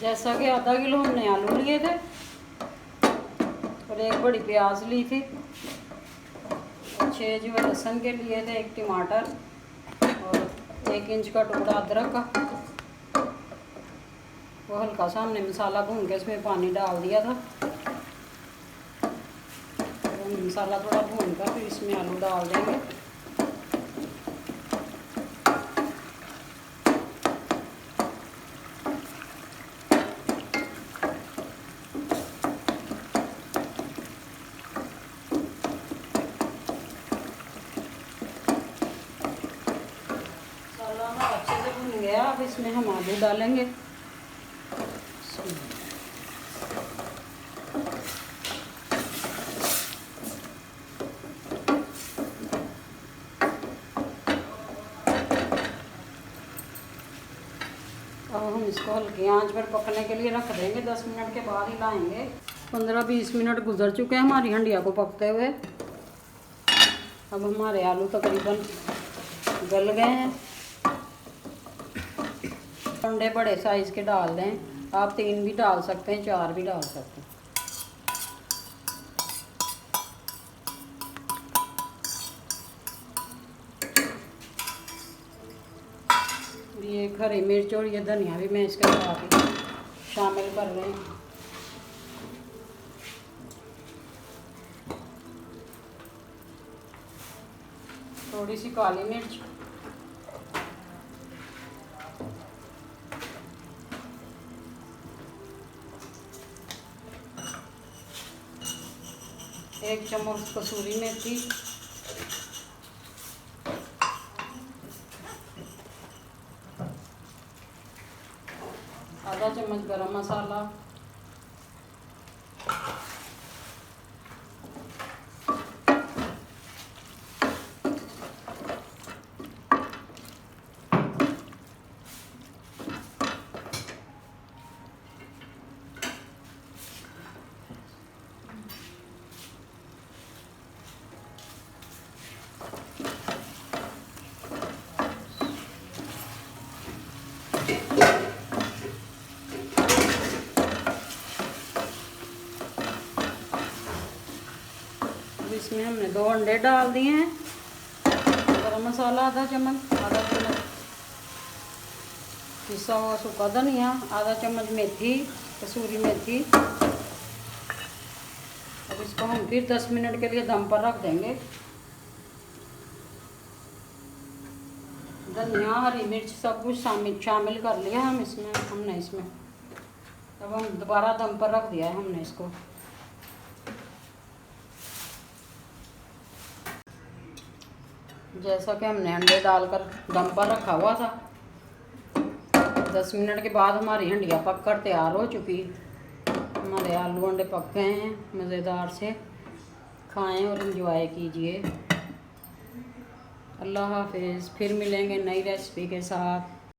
जैसा कि आधा किलो हमने आलू लिए थे और एक बड़ी प्याज ली थी, 6 जो लहसुन के लिए थे, 1 टमाटर और 1 इंच का टुकड़ा अदरक का। वो हल्का सा हमने मसाला भून के इसमें पानी डाल दिया था। तो मसाला थोड़ा भून कर फिर इसमें आलू डाल देंगे। अच्छे से भुन गया। अब इसमें हम आलू डालेंगे। अब हम इसको हल्की आंच पर पकने के लिए रख देंगे। 10 मिनट के बाद हिलाएंगे। 15-20 मिनट गुजर चुके हैं हमारी हंडिया को पकते हुए। अब हमारे आलू तकरीबन गल गए हैं। अंडे बड़े साइज़ के डाल दें। आप 3 भी डाल सकते हैं, 4 भी डाल सकते हैं। ये हरी मिर्च और ये धनिया भी मैं इसके साथ ही शामिल कर रही हूँ। थोड़ी सी काली मिर्च, एक चम्मच कसूरी मेथी, आधा चम्मच गरम मसाला, इसमें हमने 2 अंडे डाल दिए हैं। गरम मसाला आधा चम्मच पिसा हुआ सूखा धनिया, आधा चम्मच मेथी, कसूरी मेथी। अब इसको हम फिर 10 मिनट के लिए दम पर रख देंगे। धनिया, हरी मिर्च सब कुछ शामिल कर लिया हमने इसमें। अब हम दोबारा दम पर रख दिया है हमने इसको। जैसा कि हमने अंडे डालकर दम पर रखा हुआ था। 10 मिनट के बाद हमारी हंडिया पक कर तैयार हो चुकी है। हमारे आलू अंडे पक गए हैं। मज़ेदार से खाएं और एंजॉय कीजिए। अल्लाह हाफिज़। फिर मिलेंगे नई रेसिपी के साथ।